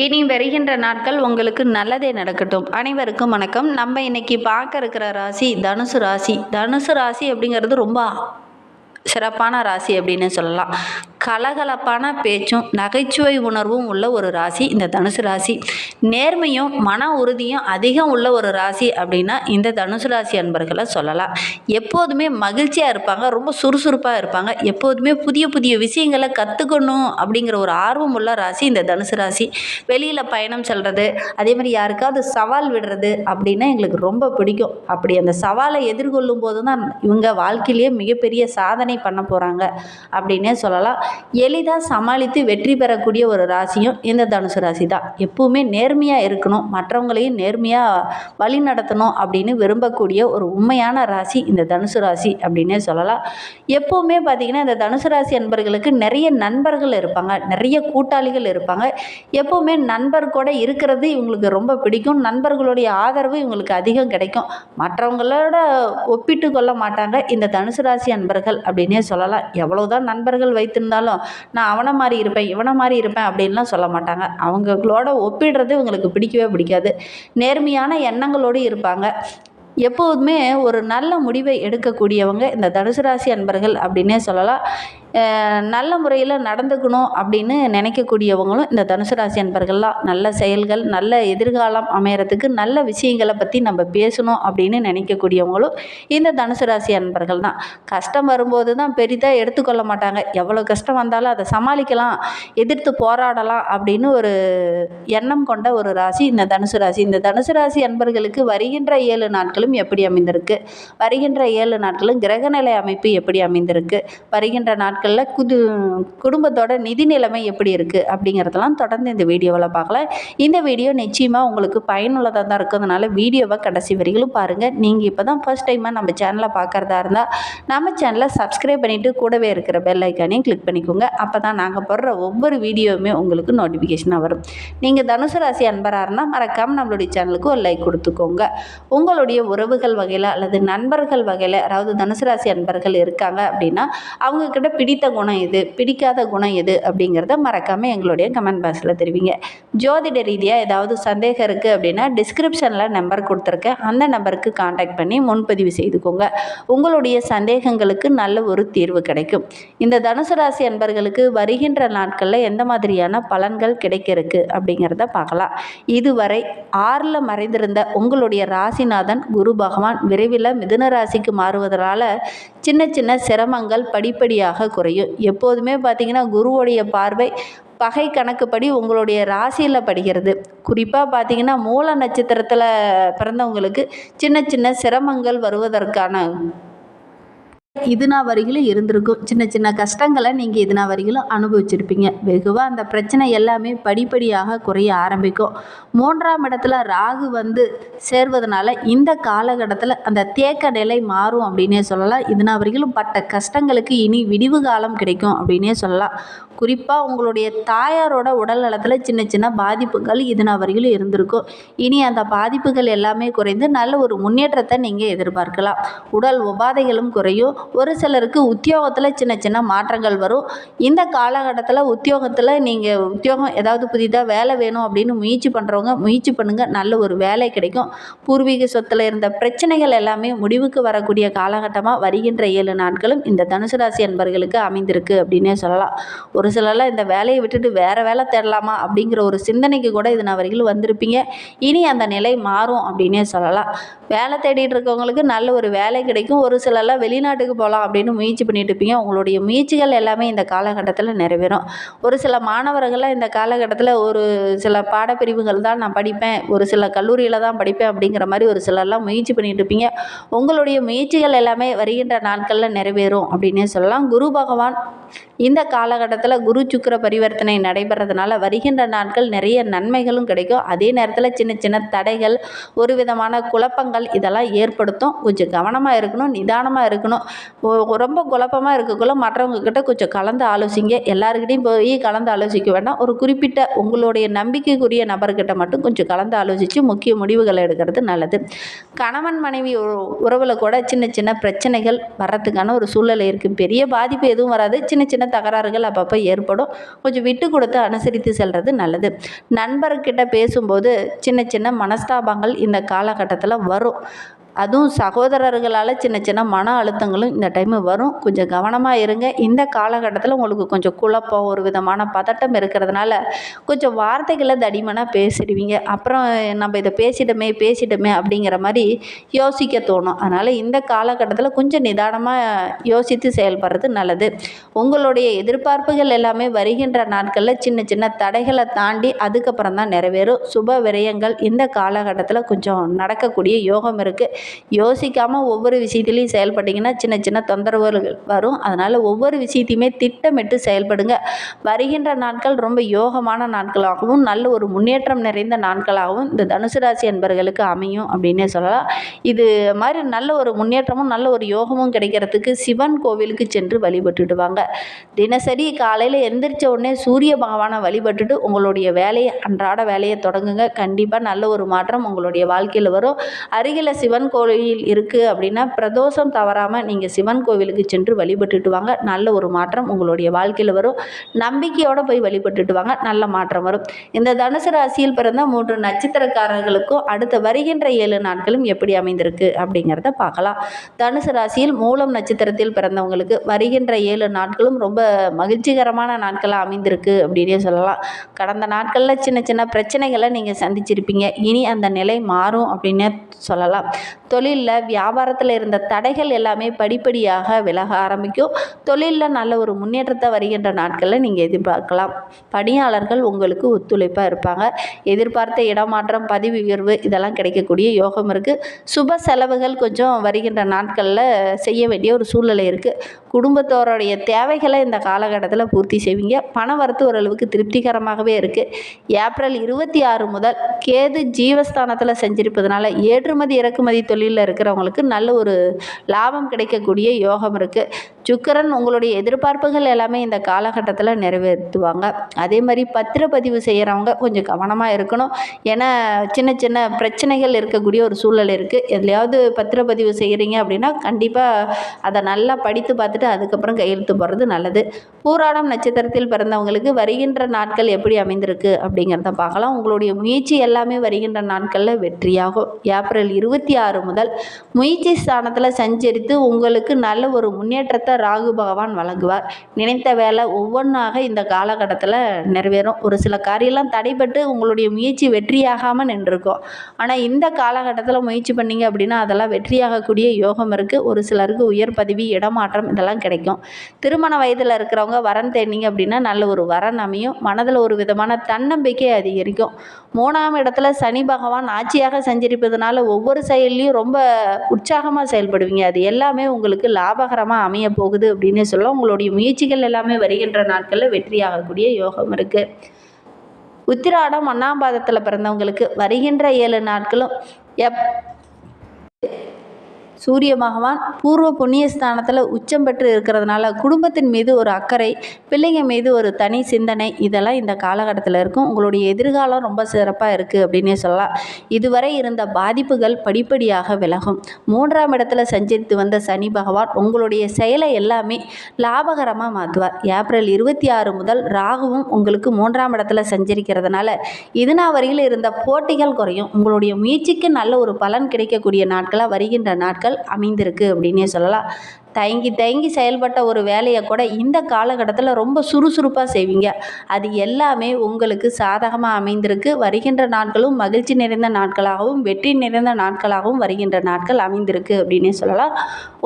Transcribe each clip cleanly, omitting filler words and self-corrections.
இனி வருகின்ற நாட்கள் உங்களுக்கு நல்லதே நடக்கட்டும். அனைவருக்கும் வணக்கம். நம்ம இன்னைக்கு பார்க்க இருக்கிற ராசி தனுசு ராசி. தனுசு ராசி அப்படிங்கிறது ரொம்ப சிறப்பான ராசி அப்படின்னு சொல்லலாம். கலகலப்பான பேச்சும் நகைச்சுவை உணர்வும் உள்ள ஒரு ராசி இந்த தனுசு ராசி. நேர்மையும் மன உறுதியும் அதிகம் உள்ள ஒரு ராசி அப்படின்னா இந்த தனுசு ராசி அன்பர்களை சொல்லலாம். எப்போதுமே மகிழ்ச்சியாக இருப்பாங்க, ரொம்ப சுறுசுறுப்பாக இருப்பாங்க, எப்போதுமே புதிய புதிய விஷயங்களை கற்றுக்கணும் அப்படிங்கிற ஒரு ஆர்வம் உள்ள ராசி இந்த தனுசு ராசி. வெளியில் பயணம் செல்வது, அதே மாதிரி யாருக்காவது சவால் விடுறது அப்படின்னா எங்களுக்கு ரொம்ப பிடிக்கும். அப்படி அந்த சவாலை எதிர்கொள்ளும் போது தான் இவங்க வாழ்க்கையிலேயே மிகப்பெரிய சாதனை பண்ண போகிறாங்க அப்படின்னே சொல்லலாம். எளிதாக சமாளித்து வெற்றி பெறக்கூடிய ஒரு ராசியும் இந்த தனுசு ராசி தான். எப்பவுமே நேர்மையாக இருக்கணும், மற்றவங்களையும் நேர்மையாக வழி நடத்தணும் அப்படின்னு விரும்பக்கூடிய ஒரு உண்மையான ராசி இந்த தனுசு ராசி அப்படின்னே சொல்லலாம். எப்பவுமே பார்த்திங்கன்னா இந்த தனுசு ராசி அன்பர்களுக்கு நிறைய நண்பர்கள் இருப்பாங்க, நிறைய கூட்டாளிகள் இருப்பாங்க. எப்பவுமே நண்பர் கூட இருக்கிறது இவங்களுக்கு ரொம்ப பிடிக்கும். நண்பர்களுடைய ஆதரவு இவங்களுக்கு அதிகம் கிடைக்கும். மற்றவங்களோட ஒப்பிட்டு கொள்ள மாட்டாங்க இந்த தனுசு ராசி அன்பர்கள் அப்படின்னே சொல்லலாம். எவ்வளவுதான் நண்பர்கள் வைத்திருந்தாலும் நான் அவனை மாதிரி இருப்பேன், இவனை மாதிரி இருப்பேன் அப்படின்லாம் சொல்ல மாட்டாங்க. அவங்களோட ஒப்பிடுறது இவங்களுக்கு பிடிக்கவே பிடிக்காது. நேர்மையான எண்ணங்களோடு இருப்பாங்க. எப்போதுமே ஒரு நல்ல முடிவை எடுக்கக்கூடியவங்க இந்த தனுசு ராசி அன்பர்கள் அப்படின்னே சொல்லலாம். நல்ல முறையில் நடந்துக்கணும் அப்படின்னு நினைக்கக்கூடியவங்களும் இந்த தனுசு ராசி அன்பர்கள்லாம். நல்ல செயல்கள், நல்ல எதிர்காலம் அமையறதுக்கு நல்ல விஷயங்களை பற்றி நம்ம பேசணும் அப்படின்னு நினைக்கக்கூடியவங்களும் இந்த தனுசு ராசி அன்பர்கள் தான். கஷ்டம் வரும்போது தான் பெரிதாக எடுத்துக்கொள்ள மாட்டாங்க. எவ்வளோ கஷ்டம் வந்தாலும் அதை சமாளிக்கலாம், எதிர்த்து போராடலாம் அப்படின்னு ஒரு எண்ணம் கொண்ட ஒரு ராசி இந்த தனுசு ராசி. இந்த தனுசு ராசி அன்பர்களுக்கு வருகின்ற 7 நாட்களும் எப்படி அமைந்திருக்கு, வருகின்ற 7 நாட்களும் கிரகநிலை அமைப்பு எப்படி அமைந்திருக்கு, வருகின்ற நாட்களில் குடும்பத்தோட நிதி நிலைமை எப்படி இருக்குது அப்படிங்கிறதெல்லாம் தொடர்ந்து இந்த வீடியோவில் பார்க்கலாம். இந்த வீடியோ நிச்சயமாக உங்களுக்கு பயனுள்ளதாக தான் இருக்கிறதுனால வீடியோவை கடைசி வரைக்கும் பாருங்கள். நீங்கள் இப்போ தான் ஃபர்ஸ்ட் டைமாக நம்ம சேனலை பார்க்குறதா இருந்தால் நம்ம சேனலை சப்ஸ்கிரைப் பண்ணிவிட்டு கூடவே இருக்கிற பெல் ஐக்கானையும் கிளிக் பண்ணிக்கோங்க. அப்போ தான் நாங்கள் போடுற ஒவ்வொரு வீடியோவுமே உங்களுக்கு நோட்டிஃபிகேஷனாக வரும். நீங்கள் தனுசு ராசி அன்பராக இருந்தால் மறக்காமல் நம்மளுடைய சேனலுக்கு ஒரு லைக் கொடுத்துக்கோங்க. உங்களுடைய உறவுகள் வகையில் அல்லது நண்பர்கள் வகையில் அதாவது தனுசு ராசி அன்பர்கள் இருக்காங்க அப்படின்னா அவங்கக்கிட்ட பிடித்த குணம் எது, பிடிக்காத குணம் எது அப்படிங்கிறத மறக்காமல் எங்களுடைய கமெண்ட் பாக்ஸில் தெரிவிங்க. ஜோதிட ரீதியாக ஏதாவது சந்தேகம் இருக்குது அப்படின்னா டிஸ்கிரிப்ஷனில் நம்பர் கொடுத்துருக்கேன், அந்த நம்பருக்கு காண்டாக்ட் பண்ணி முன்பதிவு செய்துக்கோங்க. உங்களுடைய சந்தேகங்களுக்கு நல்ல ஒரு தீர்வு கிடைக்கும். இந்த தனுசு ராசி அன்பர்களுக்கு வருகின்ற நாட்களில் எந்த மாதிரியான பலன்கள் கிடைக்க இருக்கு அப்படிங்கிறத பார்க்கலாம். இதுவரை 6ல் மறைந்திருந்த உங்களுடைய ராசிநாதன் குரு பகவான் விரைவில் மிதுன ராசிக்கு மாறுவதனால சின்ன சின்ன சிரமங்கள் படிப்படியாக குறையும். எப்போதுமே பார்த்திங்கன்னா குருவுடைய பார்வை பகை கணக்குப்படி உங்களுடைய ராசியில் படுகிறது. குறிப்பாக பார்த்திங்கன்னா மூல நட்சத்திரத்தில் பிறந்தவங்களுக்கு சின்ன சின்ன சிரமங்கள் வருவதற்கான இதுனா வரையிலும் இருந்திருக்கும். சின்ன சின்ன கஷ்டங்களை நீங்கள் இதுனா வரையிலும் அனுபவிச்சிருப்பீங்க. வெகுவாக அந்த பிரச்சனை எல்லாமே படிப்படியாக குறைய ஆரம்பிக்கும். 3ஆம் இடத்துல ராகு வந்து சேர்வதனால இந்த காலகட்டத்தில் அந்த தேக்க நிலை மாறும் அப்படின்னே சொல்லலாம். இதுனா வரையிலும் பட்ட கஷ்டங்களுக்கு இனி விடிவு காலம் கிடைக்கும் அப்படின்னே சொல்லலாம். குறிப்பாக உங்களுடைய தாயாரோட உடல் நலத்தில் சின்ன சின்ன பாதிப்புகள் இதுனா வரையிலும் இருந்திருக்கும். இனி அந்த பாதிப்புகள் எல்லாமே குறைந்து நல்ல ஒரு முன்னேற்றத்தை நீங்கள் எதிர்பார்க்கலாம். உடல் உபாதைகளும் குறையும். ஒரு சிலருக்கு உத்தியோகத்தில் சின்ன சின்ன மாற்றங்கள் வரும். இந்த காலகட்டத்தில் உத்தியோகத்தில் நீங்கள் உத்தியோகம் ஏதாவது புதிதாக வேலை வேணும் அப்படின்னு முயற்சி பண்ணுறவங்க முயற்சி பண்ணுங்கள், நல்ல ஒரு வேலை கிடைக்கும். பூர்வீக சொத்தில் இருந்த பிரச்சனைகள் எல்லாமே முடிவுக்கு வரக்கூடிய காலகட்டமாக வருகின்ற 7 நாட்களும் இந்த தனுசு ராசி அன்பர்களுக்கு அமைந்திருக்கு அப்படின்னே சொல்லலாம். ஒரு சிலர்லாம் இந்த வேலையை விட்டுட்டு வேறு வேலை தேடலாமா அப்படிங்கிற ஒரு சிந்தனைக்கு கூட இது நான் வரைக்கும் வந்திருப்பீங்க. இனி அந்த நிலை மாறும் அப்படின்னே சொல்லலாம். வேலை தேடிட்டு இருக்கவங்களுக்கு நல்ல ஒரு வேலை கிடைக்கும். ஒரு சிலர்லாம் வெளிநாட்டுக்கு போகலாம் அப்படின்னு முயற்சி பண்ணிட்டு இருப்பீங்க. உங்களுடைய முயற்சிகள் எல்லாமே இந்த காலகட்டத்தில் நிறைவேறும். ஒரு சில மாணவர்கள்லாம் இந்த காலகட்டத்தில் ஒரு சில பாடப்பிரிவுகள் தான் நான் படிப்பேன், ஒரு சில கல்லூரியில் தான் படிப்பேன் அப்படிங்கிற மாதிரி ஒரு சிலர்லாம் முயற்சி பண்ணிட்டு இருப்பீங்க. உங்களுடைய முயற்சிகள் எல்லாமே வருகின்ற நாட்களில் நிறைவேறும் அப்படின்னே சொல்லலாம். குரு பகவான் இந்த காலகட்டத்தில் குரு சுக்கிர பரிவர்த்தனை நடைபெறதுனால வருகின்ற நாட்கள் நிறைய நன்மைகளும் கிடைக்கும். அதே நேரத்தில் சின்ன சின்ன தடைகள், ஒரு விதமான குழப்பங்கள் இதெல்லாம் ஏற்படுத்தும். கொஞ்சம் கவனமாக இருக்கணும், நிதானமாக இருக்கணும். ரொம்ப குழப்பமாக இருக்கக்குள்ள மற்றவங்க கிட்ட கொஞ்சம் கலந்து ஆலோசிங்க. எல்லாருக்கிட்டையும் போய் கலந்து ஆலோசிக்க வேண்டாம். ஒரு குறிப்பிட்ட உங்களுடைய நம்பிக்கைக்குரிய நபர்கிட்ட மட்டும் கொஞ்சம் கலந்து ஆலோசித்து முக்கிய முடிவுகளை எடுக்கிறது நல்லது. கணவன் மனைவி உறவில் கூட சின்ன சின்ன பிரச்சனைகள் வர்றதுக்கான ஒரு சூழ்நிலை இருக்குது. பெரிய பாதிப்பு எதுவும் வராது, சின்ன சின்ன தகராறுகள் அப்பப்போ ஏற்படும். கொஞ்சம் விட்டு கொடுத்து அனுசரித்து செல்வது நல்லது. நண்பர்கிட்ட பேசும்போது சின்ன சின்ன மனஸ்தாபங்கள் இந்த காலகட்டத்தில் வரும். அதுவும் சகோதரர்களால் சின்ன சின்ன மன அழுத்தங்களும் இந்த டைமு வரும். கொஞ்சம் கவனமாக இருங்க. இந்த காலகட்டத்தில் உங்களுக்கு கொஞ்சம் குழப்பம், ஒரு விதமான பதட்டம் இருக்கிறதுனால கொஞ்சம் வார்த்தைகளை தடிமனாக பேசிடுவீங்க. அப்புறம் நம்ம இதை பேசிட்டோமே அப்படிங்கிற மாதிரி யோசிக்க தோணும். அதனால் இந்த காலகட்டத்தில் கொஞ்சம் நிதானமாக யோசித்து செயல்படுறது நல்லது. உங்களுடைய எதிர்பார்ப்புகள் எல்லாமே வருகின்ற நாட்களில் சின்ன சின்ன தடைகளை தாண்டி அதுக்கப்புறம் தான் நிறைவேறும். சுப விரயங்கள் இந்த காலகட்டத்தில் கொஞ்சம் நடக்கக்கூடிய யோகம் இருக்குது. யோசிக்காமல் ஒவ்வொரு விஷயத்துலையும் செயல்பட்டிங்கன்னா சின்ன சின்ன தொந்தரவுகள் வரும். அதனால் ஒவ்வொரு விஷயத்தையுமே திட்டமிட்டு செயல்படுங்க. வருகின்ற நாட்கள் ரொம்ப யோகமான நாட்களாகவும் நல்ல ஒரு முன்னேற்றம் நிறைந்த நாட்களாகவும் இந்த தனுசு ராசி அன்பர்களுக்கு அமையும் அப்படின்னே சொல்லலாம். இது மாதிரி நல்ல ஒரு முன்னேற்றமும் நல்ல ஒரு யோகமும் கிடைக்கிறதுக்கு சிவன் கோவிலுக்கு சென்று வழிபட்டுட்டு வாங்க. தினசரி காலையில் எந்திரிச்ச உடனே சூரிய பகவானை வழிபட்டுட்டு உங்களுடைய வேலையை அன்றாட வேலையை தொடங்குங்க. கண்டிப்பாக நல்ல ஒரு மாற்றம் உங்களுடைய வாழ்க்கையில் வரும். அருகில் சிவன் கோவில் இருக்குது அப்படின்னா பிரதோஷம் தவறாமல் நீங்கள் சிவன் கோவிலுக்கு சென்று வழிபட்டுட்டு வாங்க. நல்ல ஒரு மாற்றம் உங்களுடைய வாழ்க்கையில் வரும். நம்பிக்கையோடு போய் வழிபட்டுட்டு வாங்க. நல்ல மாற்றம் வரும். இந்த தனுசு ராசியில் பிறந்த 3 நட்சத்திரக்காரர்களுக்கும் அடுத்த வருகின்ற 7 நாட்களும் எப்படி அமைந்திருக்கு அப்படிங்கிறத பார்க்கலாம். தனுசு ராசியில் மூலம் நட்சத்திரத்தில் பிறந்தவங்களுக்கு வருகின்ற 7 நாட்களும் ரொம்ப மகிழ்ச்சிகரமான நாட்களாக அமைந்திருக்கு அப்படின்னே சொல்லலாம். கடந்த நாட்களில் சின்ன சின்ன பிரச்சனைகளை நீங்கள் சந்திச்சிருப்பீங்க. இனி அந்த நிலை மாறும் அப்படின்னே சொல்லலாம். தொழிலில் வியாபாரத்தில் இருந்த தடைகள் எல்லாமே படிப்படியாக விலக ஆரம்பிக்கும். தொழிலில் நல்ல ஒரு முன்னேற்றத்தை வருகின்ற நாட்களில் நீங்கள் எதிர்பார்க்கலாம். பணியாளர்கள் உங்களுக்கு ஒத்துழைப்பாக இருப்பாங்க. எதிர்பார்த்த இடமாற்றம், பதவி உயர்வு இதெல்லாம் கிடைக்கக்கூடிய யோகம் இருக்குது. சுப செலவுகள் கொஞ்சம் வருகின்ற நாட்களில் செய்ய வேண்டிய ஒரு சூழ்நிலை இருக்குது. குடும்பத்தோருடைய தேவைகளை இந்த காலகட்டத்தில் பூர்த்தி செய்வீங்க. பண வரத்து ஓரளவுக்கு திருப்திகரமாகவே இருக்குது. ஏப்ரல் 26 முதல் கேது ஜீவஸ்தானத்தில் செஞ்சிருப்பதனால ஏற்றுமதி இறக்குமதி தொழிலில் இருக்கிறவங்களுக்கு நல்ல ஒரு லாபம் கிடைக்கக்கூடிய யோகம் இருக்குது. சுக்கிரன் உங்களுடைய எதிர்பார்ப்புகள் எல்லாமே இந்த காலகட்டத்தில் நிறைவேற்றுவாங்க. அதே மாதிரி பத்திரப்பதிவு செய்கிறவங்க கொஞ்சம் கவனமாக இருக்கணும். ஏன்னா சின்ன சின்ன பிரச்சனைகள் இருக்கக்கூடிய ஒரு சூழல் இருக்குது. எதுலையாவது பத்திரப்பதிவு செய்கிறீங்க அப்படின்னா கண்டிப்பாக அதை நல்லா படித்து பார்த்துட்டு அதுக்கப்புறம் கையெழுத்து போடுறது நல்லது. பூராடம் நட்சத்திரத்தில் பிறந்தவங்களுக்கு வருகின்ற நாட்கள் எப்படி அமைந்திருக்கு அப்படிங்கிறத பார்க்கலாம். உங்களுடைய முயற்சி எல்லாமே வருகின்ற நாட்களில் வெற்றியாகும். ஏப்ரல் 26 முதல் முயற்சி ஸ்தானத்தில் சஞ்சரித்து உங்களுக்கு நல்ல ஒரு முன்னேற்றத்தை ராகு பகவான் வழங்குவார். நினைத்த வேலை ஒவ்வொன்றாக இந்த காலகட்டத்தில் நிறைவேறும். ஒரு சில காரியெல்லாம் தடைபட்டு உங்களுடைய முயற்சி வெற்றியாகாமல் நின்றுருக்கும். ஆனால் இந்த காலகட்டத்தில் முயற்சி பண்ணிங்க அப்படின்னா அதெல்லாம் வெற்றியாகக்கூடிய யோகம் இருக்குது. ஒரு சிலருக்கு உயர் பதவி, இடமாற்றம் இதெல்லாம் கிடைக்கும். திருமண வயதில் இருக்கிறவங்க வரன் தேடிங்க அப்படின்னா நல்ல ஒரு வரன் அமையும். மனதில் ஒரு விதமான தன்னம்பிக்கை அதிகரிக்கும். 3ஆம் இடத்துல சனி பகவான் ஆட்சியாக சஞ்சரிப்பதனால ஒவ்வொரு செயல்லையும் ரொம்ப உற்சாகமாக செயல்படுவீங்க. அது எல்லாமே உங்களுக்கு லாபகரமாக அமைய போகுது அப்படின்னு சொல்ல உங்களுடைய முயற்சிகள் எல்லாமே வருகின்ற நாட்களில் வெற்றியாகக்கூடிய யோகம் இருக்குது. உத்திராடம் 1ஆம் பாதத்தில் பிறந்தவங்களுக்கு வருகின்ற 7 நாட்களும் சூரிய பகவான் பூர்வ புண்ணியஸ்தானத்தில் உச்சம் பெற்று இருக்கிறதுனால குடும்பத்தின் மீது ஒரு அக்கறை, பிள்ளைங்க மீது ஒரு தனி சிந்தனை இதெல்லாம் இந்த காலகட்டத்தில் இருக்கும். உங்களுடைய எதிர்காலம் ரொம்ப சிறப்பாக இருக்குது அப்படின்னே சொல்லலாம். இதுவரை இருந்த பாதிப்புகள் படிப்படியாக விலகும். 3ஆம் இடத்துல சஞ்சரித்து வந்த சனி பகவான் உங்களுடைய செயலை எல்லாமே லாபகரமாக மாற்றுவார். ஏப்ரல் 26 முதல் ராகுவும் உங்களுக்கு 3ஆம் இடத்துல சஞ்சரிக்கிறதுனால இதுனா வரையில் இருந்த போட்டிகள் குறையும். உங்களுடைய முயற்சிக்கு நல்ல ஒரு பலன் கிடைக்கக்கூடிய நாட்களாக வருகின்ற நாட்கள் அமைந்திருக்கு அப்படின்னே சொல்லலாம். தயங்கி செயல்பட்ட ஒரு வேலையை கூட இந்த காலகட்டத்தில் ரொம்ப சுறுசுறுப்பாக செய்வீங்க. அது எல்லாமே உங்களுக்கு சாதகமாக அமைந்திருக்கு. வருகின்ற நாட்களும் மகிழ்ச்சி நிறைந்த நாட்களாகவும் வெற்றி நிறைந்த நாட்களாகவும் வருகின்ற நாட்கள் அமைந்திருக்கு அப்படின்னே சொல்லலாம்.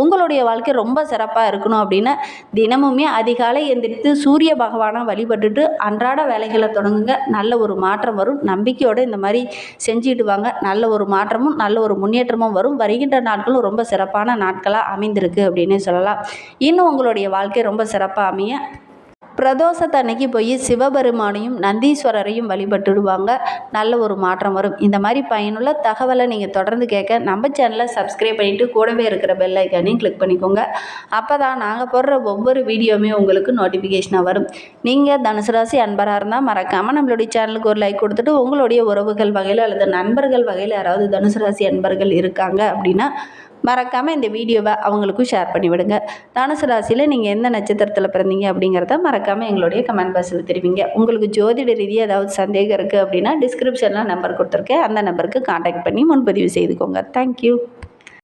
உங்களுடைய வாழ்க்கை ரொம்ப சிறப்பாக இருக்கணும் அப்படின்னா தினமுமே அதிகாலை எந்திரித்து சூரிய பகவானை வழிபட்டுட்டு அன்றாட வேலைகளை தொடங்குங்க. நல்ல ஒரு மாற்றம் வரும். நம்பிக்கையோடு இந்த மாதிரி செஞ்சுட்டு வாங்க. நல்ல ஒரு மாற்றமும் நல்ல ஒரு முன்னேற்றமும் வரும். வருகின்ற நாட்களும் ரொம்ப சிறப்பான நாட்களாக அமைந்திருக்கு அப்படின்னு சொல்லலாம். இன்னும் உங்களுடைய வாழ்க்கை ரொம்ப சிறப்பாக அமைய பிரதோஷத்தன்னைக்கு போய் சிவபெருமானையும் நந்தீஸ்வரரையும் வழிபட்டுடுவாங்க. நல்ல ஒரு மாற்றம் வரும். இந்த மாதிரி பயனுள்ள தகவலை நீங்கள் தொடர்ந்து கேட்க நம்ம சேனலை சப்ஸ்கிரைப் பண்ணிவிட்டு கூடவே இருக்கிற பெல் ஐக்கானையும் கிளிக் பண்ணிக்கோங்க. அப்போ தான் நாங்கள் போடுற ஒவ்வொரு வீடியோவுமே உங்களுக்கு நோட்டிஃபிகேஷனாக வரும். நீங்கள் தனுசு ராசி அன்பராக இருந்தால் மறக்காமல் நம்மளுடைய சேனலுக்கு ஒரு லைக் கொடுத்துட்டு உங்களுடைய உறவுகள் வகையில் அல்லது நண்பர்கள் வகையில் யாராவது தனுசு ராசி அன்பர்கள் இருக்காங்க அப்படின்னா மறக்காமல் இந்த வீடியோவை அவங்களுக்கும் ஷேர் பண்ணிவிடுங்க. தனுசு ராசியில் நீங்கள் எந்த நட்சத்திரத்தில் பிறந்தீங்க அப்படிங்கிறத மறக்காமல் எங்களுடைய கமெண்ட் பாக்ஸில் தெரிவிங்க. உங்களுக்கு ஜோதிட ரீதியாக ஏதாவது சந்தேகம் இருக்குது அப்படின்னா டிஸ்கிரிப்ஷனில் நம்பர் கொடுத்துருக்கேன். அந்த நம்பருக்கு காண்டாக்ட் பண்ணி முன்பதிவு செய்துக்கோங்க. தேங்க்யூ.